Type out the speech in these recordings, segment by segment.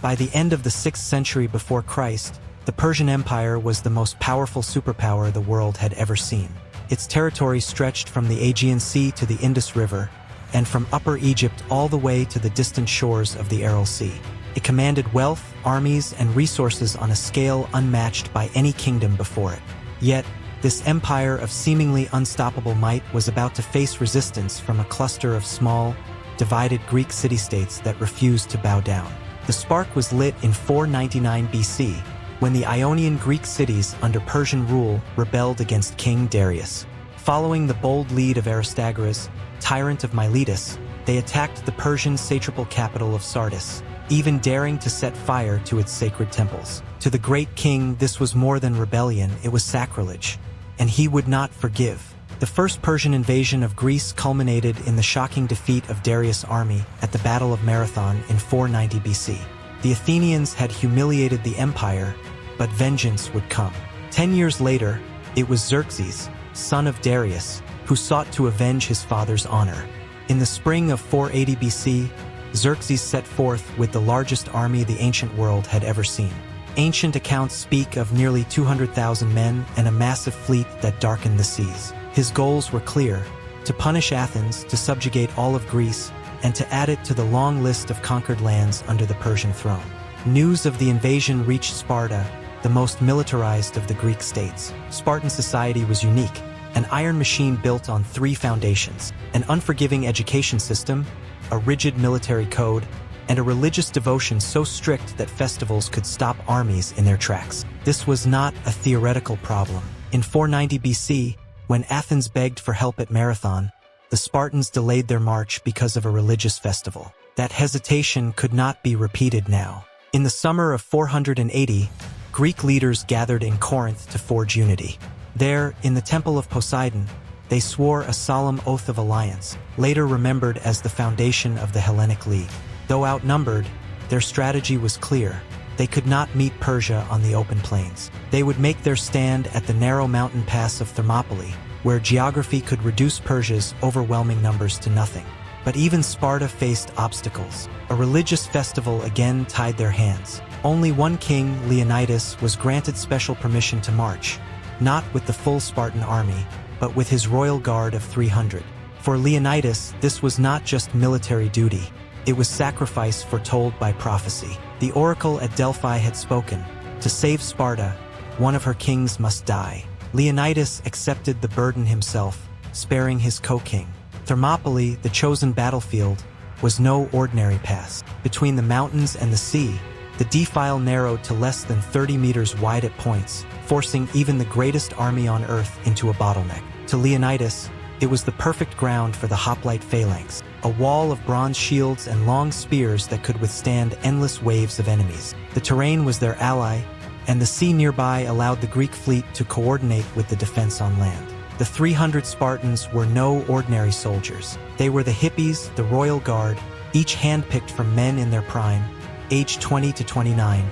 By the end of the 6th century before Christ, the Persian Empire was the most powerful superpower the world had ever seen. Its territory stretched from the Aegean Sea to the Indus River, and from Upper Egypt all the way to the distant shores of the Aral Sea. It commanded wealth, armies, and resources on a scale unmatched by any kingdom before it. Yet, this empire of seemingly unstoppable might was about to face resistance from a cluster of small, divided Greek city-states that refused to bow down. The spark was lit in 499 BC, when the Ionian Greek cities under Persian rule rebelled against King Darius. Following the bold lead of Aristagoras, tyrant of Miletus, they attacked the Persian satrapal capital of Sardis, even daring to set fire to its sacred temples. To the great king, this was more than rebellion, it was sacrilege, and he would not forgive. The first Persian invasion of Greece culminated in the shocking defeat of Darius' army at the Battle of Marathon in 490 BC. The Athenians had humiliated the empire, but vengeance would come. 10 years later, it was Xerxes, son of Darius, who sought to avenge his father's honor. In the spring of 480 BC, Xerxes set forth with the largest army the ancient world had ever seen. Ancient accounts speak of nearly 200,000 men and a massive fleet that darkened the seas. His goals were clear: to punish Athens, to subjugate all of Greece, and to add it to the long list of conquered lands under the Persian throne. News of the invasion reached Sparta, the most militarized of the Greek states. Spartan society was unique, an iron machine built on 3 foundations: an unforgiving education system, a rigid military code, and a religious devotion so strict that festivals could stop armies in their tracks. This was not a theoretical problem. In 490 BC, when Athens begged for help at Marathon, the Spartans delayed their march because of a religious festival. That hesitation could not be repeated now. In the summer of 480, Greek leaders gathered in Corinth to forge unity. There, in the Temple of Poseidon, they swore a solemn oath of alliance, later remembered as the foundation of the Hellenic League. Though outnumbered, their strategy was clear. They could not meet Persia on the open plains. They would make their stand at the narrow mountain pass of Thermopylae, where geography could reduce Persia's overwhelming numbers to nothing. But even Sparta faced obstacles. A religious festival again tied their hands. Only one king, Leonidas, was granted special permission to march, not with the full Spartan army, but with his royal guard of 300. For Leonidas, this was not just military duty. It was sacrifice foretold by prophecy. The oracle at Delphi had spoken. To save Sparta, one of her kings must die. Leonidas accepted the burden himself, sparing his co-king. Thermopylae, the chosen battlefield, was no ordinary pass. Between the mountains and the sea, the defile narrowed to less than 30 meters wide at points, forcing even the greatest army on earth into a bottleneck. To Leonidas, it was the perfect ground for the hoplite phalanx, a wall of bronze shields and long spears that could withstand endless waves of enemies. The terrain was their ally, and the sea nearby allowed the Greek fleet to coordinate with the defense on land. The 300 Spartans were no ordinary soldiers. They were the hippies, the royal guard, each handpicked from men in their prime, aged 20 to 29,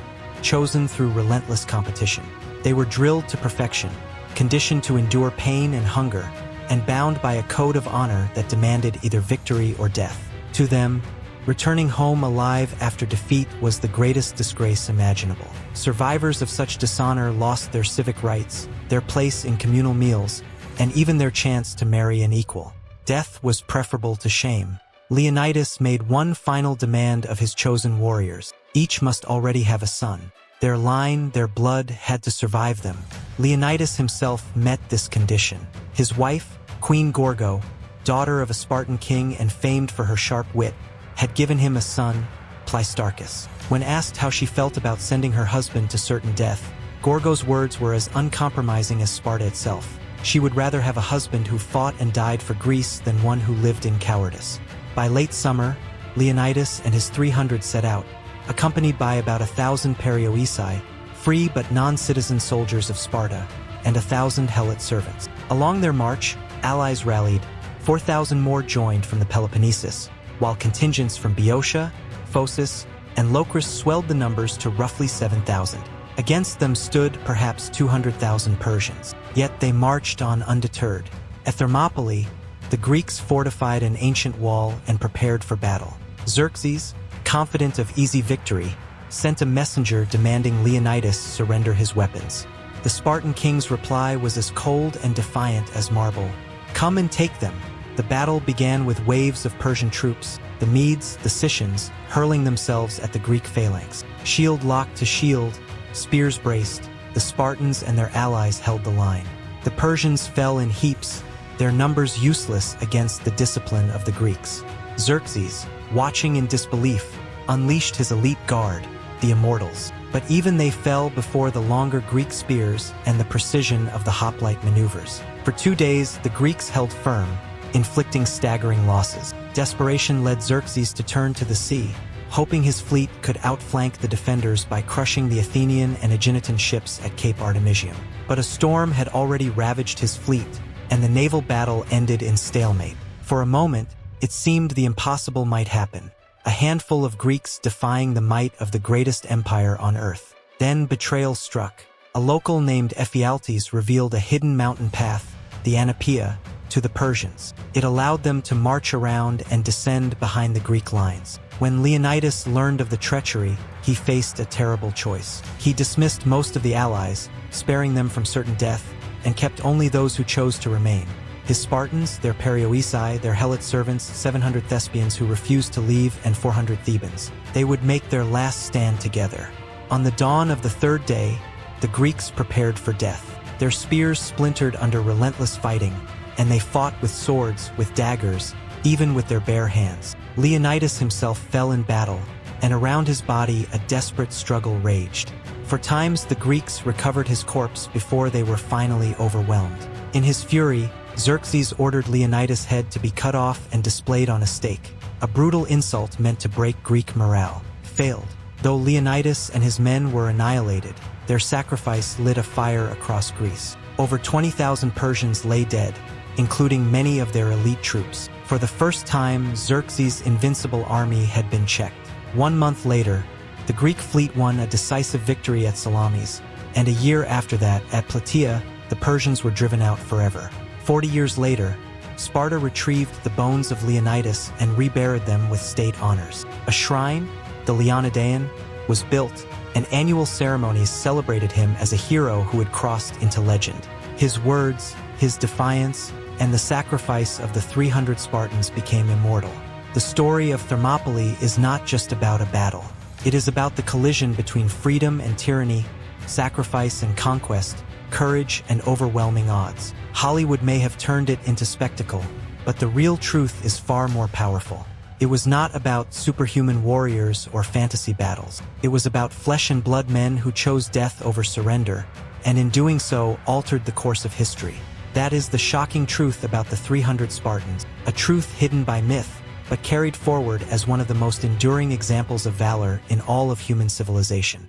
chosen through relentless competition. They were drilled to perfection, conditioned to endure pain and hunger, and bound by a code of honor that demanded either victory or death. To them, returning home alive after defeat was the greatest disgrace imaginable. Survivors of such dishonor lost their civic rights, their place in communal meals, and even their chance to marry an equal. Death was preferable to shame. Leonidas made one final demand of his chosen warriors. Each must already have a son. Their line, their blood, had to survive them. Leonidas himself met this condition. His wife, Queen Gorgo, daughter of a Spartan king and famed for her sharp wit, had given him a son, Pleistarchus. When asked how she felt about sending her husband to certain death, Gorgo's words were as uncompromising as Sparta itself. She would rather have a husband who fought and died for Greece than one who lived in cowardice. By late summer, Leonidas and his 300 set out, accompanied by about 1,000 Perioeci, free but non-citizen soldiers of Sparta, and 1,000 Helot servants. Along their march, allies rallied, 4,000 more joined from the Peloponnesus, while contingents from Boeotia, Phocis, and Locris swelled the numbers to roughly 7,000. Against them stood perhaps 200,000 Persians. Yet they marched on undeterred. At Thermopylae, the Greeks fortified an ancient wall and prepared for battle. Xerxes, confident of easy victory, sent a messenger demanding Leonidas surrender his weapons. The Spartan king's reply was as cold and defiant as marble. "Come and take them." The battle began with waves of Persian troops, the Medes, the Scythians, hurling themselves at the Greek phalanx. Shield locked to shield, spears braced, the Spartans and their allies held the line. The Persians fell in heaps, their numbers useless against the discipline of the Greeks. Xerxes, watching in disbelief, unleashed his elite guard, the Immortals. But even they fell before the longer Greek spears and the precision of the hoplite maneuvers. For 2 days, the Greeks held firm, inflicting staggering losses. Desperation led Xerxes to turn to the sea, hoping his fleet could outflank the defenders by crushing the Athenian and Aegean ships at Cape Artemisium. But a storm had already ravaged his fleet, and the naval battle ended in stalemate. For a moment, it seemed the impossible might happen. A handful of Greeks defying the might of the greatest empire on earth. Then betrayal struck. A local named Ephialtes revealed a hidden mountain path, the Anapaea, to the Persians. It allowed them to march around and descend behind the Greek lines. When Leonidas learned of the treachery, he faced a terrible choice. He dismissed most of the allies, sparing them from certain death, and kept only those who chose to remain. His Spartans, their Perioeci, their Helot servants, 700 Thespians who refused to leave, and 400 Thebans. They would make their last stand together. On the dawn of the third day, the Greeks prepared for death. Their spears splintered under relentless fighting, and they fought with swords, with daggers, even with their bare hands. Leonidas himself fell in battle, and around his body a desperate struggle raged. For times the Greeks recovered his corpse before they were finally overwhelmed. In his fury, Xerxes ordered Leonidas' head to be cut off and displayed on a stake. A brutal insult meant to break Greek morale failed. Though Leonidas and his men were annihilated, their sacrifice lit a fire across Greece. Over 20,000 Persians lay dead, including many of their elite troops. For the first time, Xerxes' invincible army had been checked. 1 month later, the Greek fleet won a decisive victory at Salamis, and a year after that, at Plataea, the Persians were driven out forever. 40 years later, Sparta retrieved the bones of Leonidas and reburied them with state honors. A shrine, the Leonidaeon, was built, and annual ceremonies celebrated him as a hero who had crossed into legend. His words, his defiance, and the sacrifice of the 300 Spartans became immortal. The story of Thermopylae is not just about a battle. It is about the collision between freedom and tyranny, sacrifice and conquest, courage and overwhelming odds. Hollywood may have turned it into spectacle, but the real truth is far more powerful. It was not about superhuman warriors or fantasy battles. It was about flesh and blood men who chose death over surrender, and in doing so altered the course of history. That is the shocking truth about the 300 Spartans, a truth hidden by myth, but carried forward as one of the most enduring examples of valor in all of human civilization.